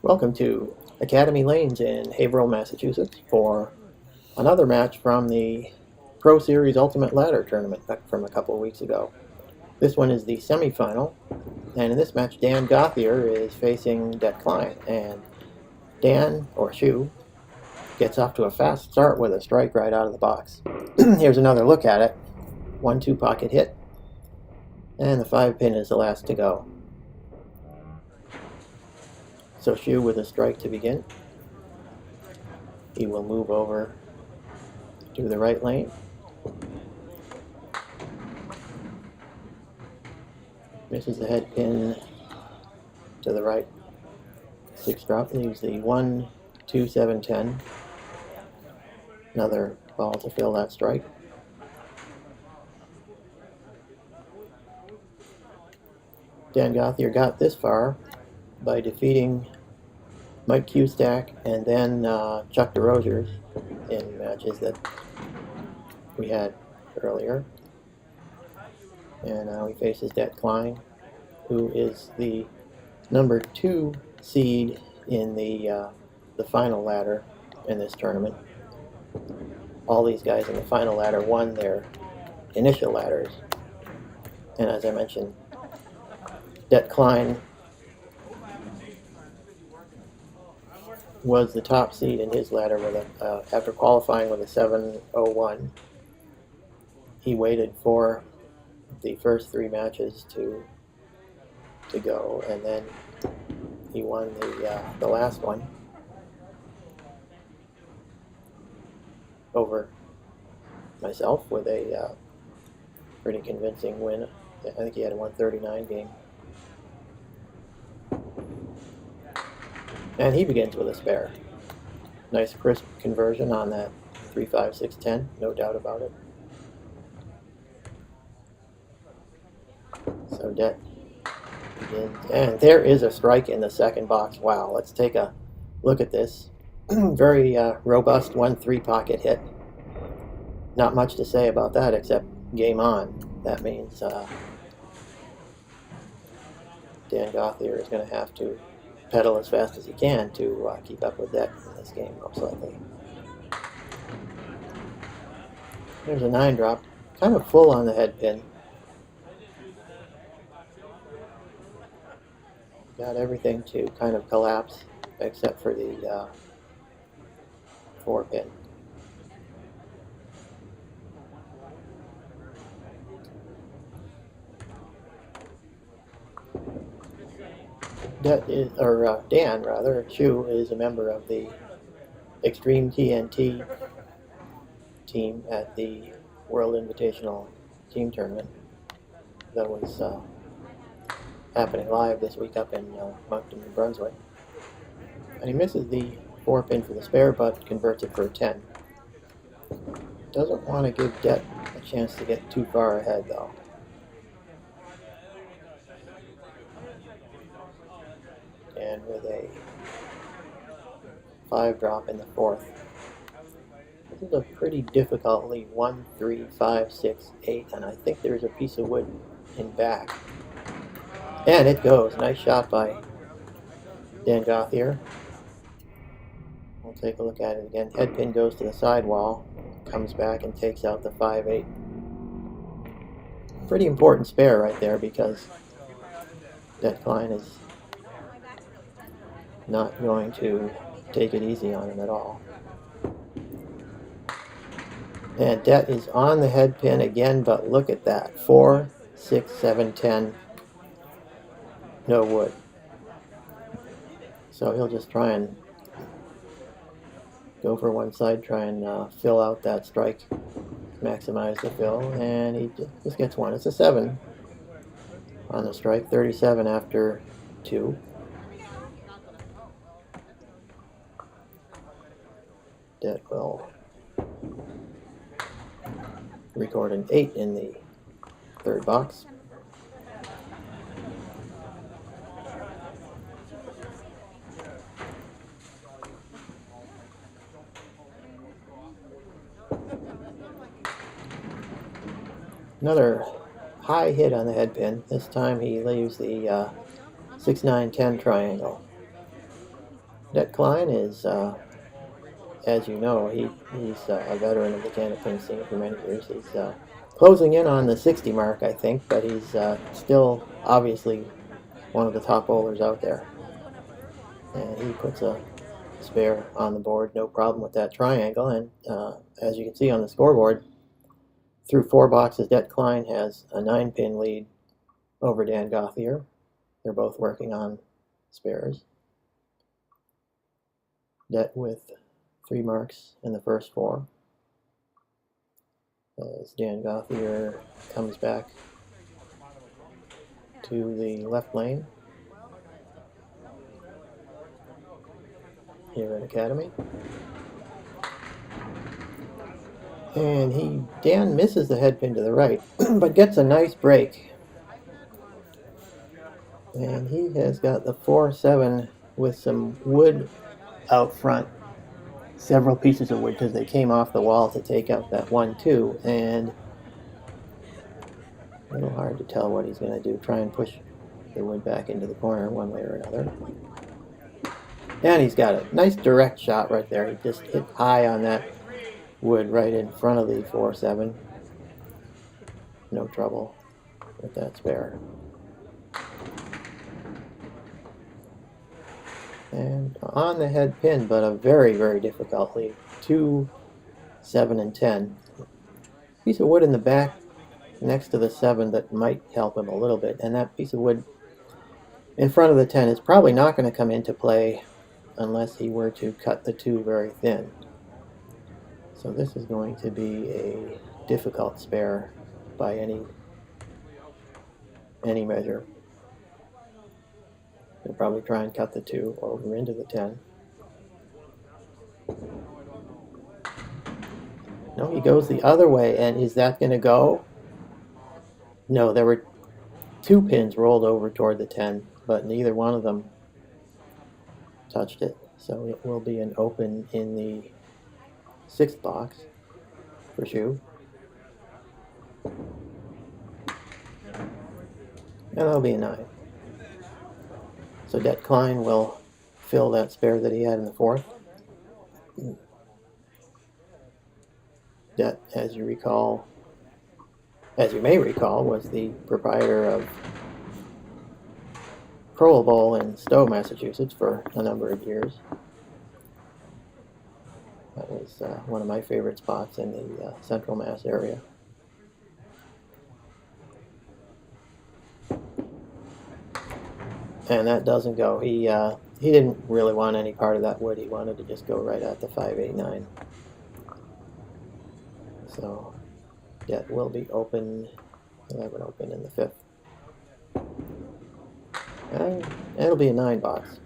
Welcome to Academy Lanes in Haverhill, Massachusetts for another match from the Pro Series Ultimate Ladder Tournament from a couple of weeks ago. This one is the semifinal, and in this match Dan Gauthier is facing Det Klein, and Dan, or Shu, gets off to a fast start with a strike right out of the box. Here's another look at it. 1-2 pocket hit, and the 5-pin is the last to go. So Shu with a strike to begin. He will move over to the right lane. Misses the head pin to the right. 6 drop leaves the 1, 2, 7, 10. Another ball to fill that strike. Dan Gauthier got this far by defeating Mike Custack and then Chuck DeRosiers in matches that we had earlier. And now he faces Det Klein, who is the number 2 seed in the final ladder in this tournament. All these guys in the final ladder won their initial ladders. And as I mentioned, Det Klein was the top seed in his ladder with after qualifying with a 7:01. He waited for the first 3 matches to go, and then he won the last one over myself with a pretty convincing win. I think he had a 139 game. And he begins with a spare. Nice crisp conversion on that 3, 5, 6, 10, no doubt about it. So Det begins, and there is a strike in the second box. Wow, let's take a look at this. Very robust 1-3 pocket hit. Not much to say about that except game on. That means Dan Gauthier is going to have to pedal as fast as he can to keep up with that in this game, most likely. There's a 9 drop, kind of full on the head pin. Got everything to kind of collapse except for the 4 pin. Dan rather, Chu is a member of the Extreme TNT team at the World Invitational Team Tournament that was happening live this week up in Moncton, New Brunswick. And he misses the 4 pin for the spare, but converts it for a 10. Doesn't want to give Det a chance to get too far ahead, though. And with a 5 drop in the 4th. This is a pretty difficultly 1, 3, 5, 6, 8, and I think there's a piece of wood in back. And it goes. Nice shot by Dan Gauthier. We'll take a look at it again. Head pin goes to the sidewall, comes back and takes out the 5-8. Pretty important spare right there because Det Klein is not going to take it easy on him at all. And Det is on the head pin again, but look at that. 4, 6, 7, 10. No wood. So he'll just try and go for one side, try and fill out that strike, maximize the fill, and he just gets one. It's a 7 on the strike, 37 after 2. Det will record an 8 in the 3rd box. Another high hit on the head pin. This time he leaves the 6, 9, 10 triangle. Klein is, as you know, he's a veteran of the canopy scene for many years. He's closing in on the 60 mark, I think, but he's still obviously one of the top bowlers out there. And he puts a spare on the board, no problem with that triangle. And as you can see on the scoreboard, through 4 boxes, Klein has a 9-pin lead over Dan Gauthier. They're both working on spares. With 3 marks in the first 4. As Dan Gauthier comes back to the left lane here at Academy. And Dan misses the head pin to the right, but gets a nice break. And he has got the 4-7 with some wood out front. Several pieces of wood because they came off the wall to take out that 1-2, and a little hard to tell what he's going to do. Try and push the wood back into the corner one way or another. And he's got a nice direct shot right there. He just hit high on that wood right in front of the 4-7. No trouble with that spare. And on the head pin, but a very, very difficult lead. 2, 7, and 10. Piece of wood in the back next to the 7 that might help him a little bit, and that piece of wood in front of the 10 is probably not going to come into play unless he were to cut the 2 very thin. So this is going to be a difficult spare by any measure. He'll probably try and cut the 2 over into the 10. No, he goes the other way, and is that going to go? No, there were 2 pins rolled over toward the 10, but neither one of them touched it. So it will be an open in the 6th box for Shu. And that'll be a 9. So Klein will fill that spare that he had in the 4th. As you may recall, was the proprietor of Crowell Bowl in Stowe, Massachusetts for a number of years. That was one of my favorite spots in the Central Mass area. And that doesn't go. He didn't really want any part of that wood. He wanted to just go right at the 5-8-9. So that will be open. 11 open in the 5th. And it'll be a 9 box.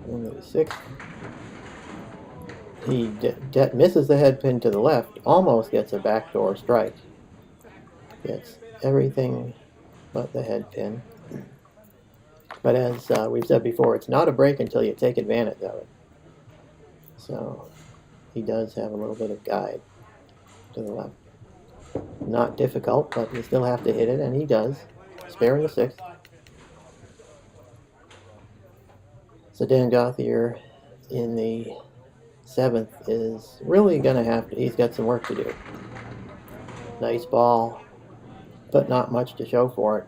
In the 6th, he misses the head pin to the left, almost gets a backdoor strike. Gets everything but the head pin. But as we've said before, it's not a break until you take advantage of it. So he does have a little bit of guide to the left. Not difficult, but you still have to hit it, and he does. Spare in the 6th. So Dan Gauthier in the 7th is really going to he's got some work to do. Nice ball, but not much to show for it.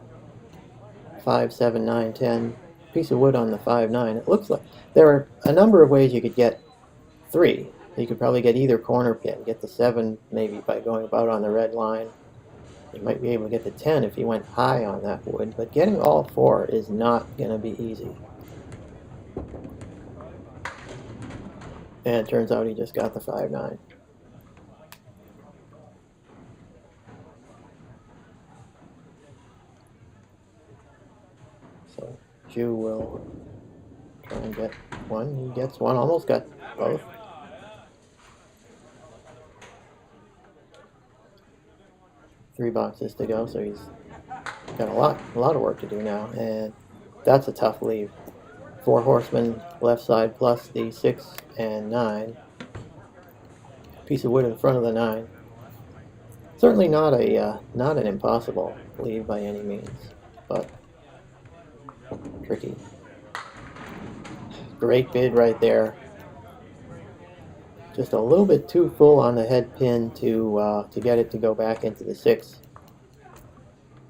5, 7, 9, 10. Piece of wood on the 5-9. It looks like there are a number of ways you could get 3. You could probably get either corner pin. Get the 7 maybe by going about on the red line. You might be able to get the 10 if you went high on that wood. But getting all 4 is not going to be easy. And it turns out he just got the 5-9. So Ju will try and get 1. He gets 1, almost got both. Three boxes to go, so he's got a lot of work to do now, and that's a tough leave. 4 horsemen left side plus the 6 and 9. piece of wood in front of the 9. Certainly not an impossible lead by any means, but tricky. Great bid right there. Just a little bit too full on the head pin to get it to go back into the 6.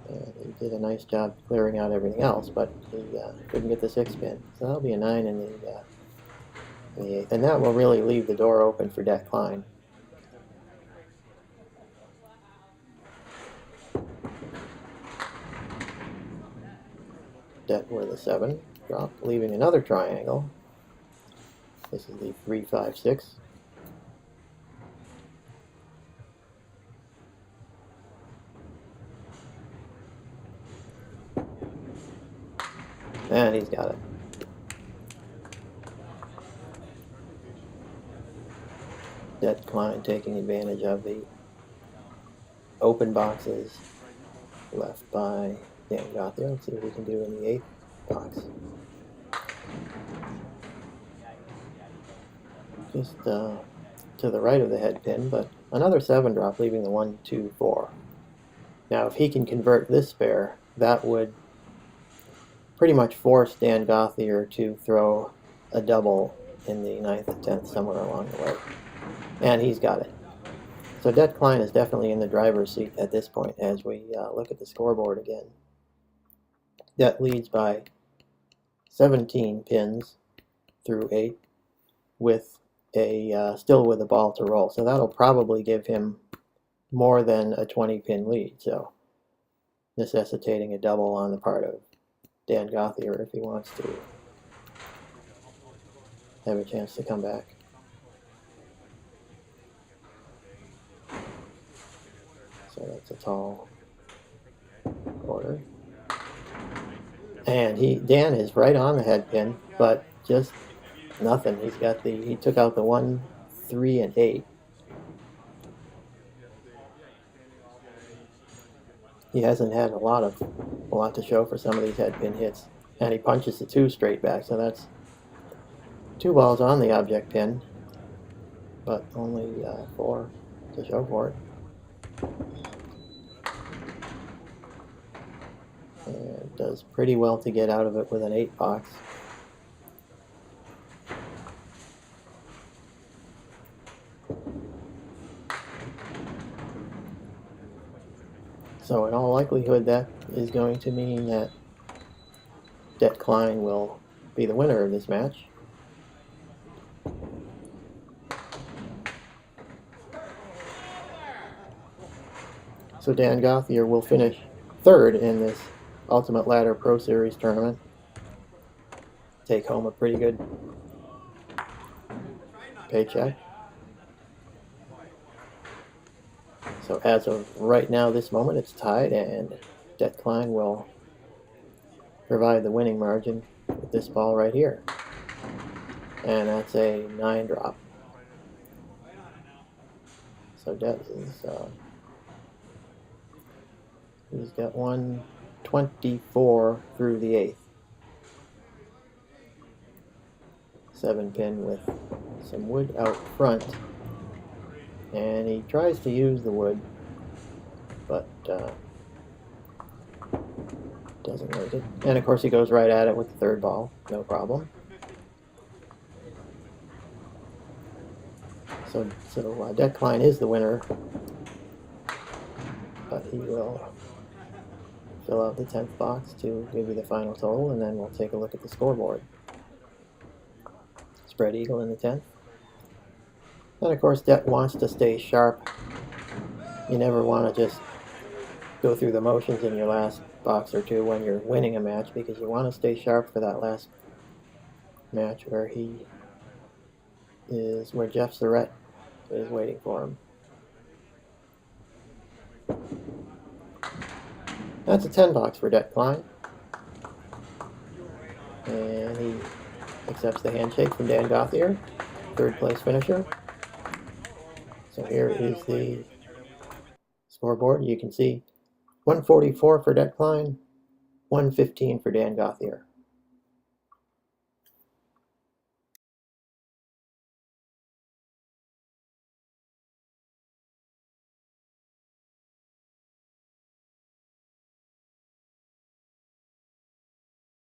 And he did a nice job clearing out everything else, but he couldn't get the 6 pin. So that'll be a 9 in the 8th, and that will really leave the door open for Det Klein. Det with a 7 drop, leaving another triangle. This is the 3, 5, 6. And he's got it. Det Klein taking advantage of the open boxes left by Dan Gauthier. Let's see what we can do in the 8th box. Just to the right of the head pin, but another 7 drop, leaving the 1, 2, 4. Now, if he can convert this pair, that would pretty much force Dan Gauthier to throw a double in the 9th and 10th somewhere along the way. And he's got it. So Det Klein is definitely in the driver's seat at this point as we look at the scoreboard again. Det leads by 17 pins through 8 with still with a ball to roll. So that'll probably give him more than a 20-pin lead. So necessitating a double on the part of Dan Gauthier if he wants to have a chance to come back. So that's a tall order. And Dan is right on the head pin, but just nothing. He took out the 1, 3, and 8. He hasn't had a lot to show for some of these head pin hits. And he punches the 2 straight back, so that's 2 balls on the object pin, but only 4 to show for it. And does pretty well to get out of it with an 8 box. So in all likelihood, that is going to mean that Det Klein will be the winner of this match. So Dan Gauthier will finish 3rd in this Ultimate Ladder Pro Series tournament. Take home a pretty good paycheck. So as of right now, this moment, it's tied, and Det Klein will provide the winning margin with this ball right here. And that's a 9 drop. So Det is, he's got 124 through the 8th. 7 pin with some wood out front. And he tries to use the wood, but doesn't make it. And of course he goes right at it with the 3rd ball, no problem. So Det Klein is the winner, but he will fill out the 10th box to give you the final total, and then we'll take a look at the scoreboard. Spread eagle in the 10th. And of course, Det wants to stay sharp. You never want to just go through the motions in your last box or 2 when you're winning a match, because you want to stay sharp for that last match where Jeff Surratt is waiting for him. That's a 10 box for Det Klein. And he accepts the handshake from Dan Gauthier, 3rd place finisher. So here is the scoreboard. You can see 144 for Det Klein, 115 for Dan Gauthier.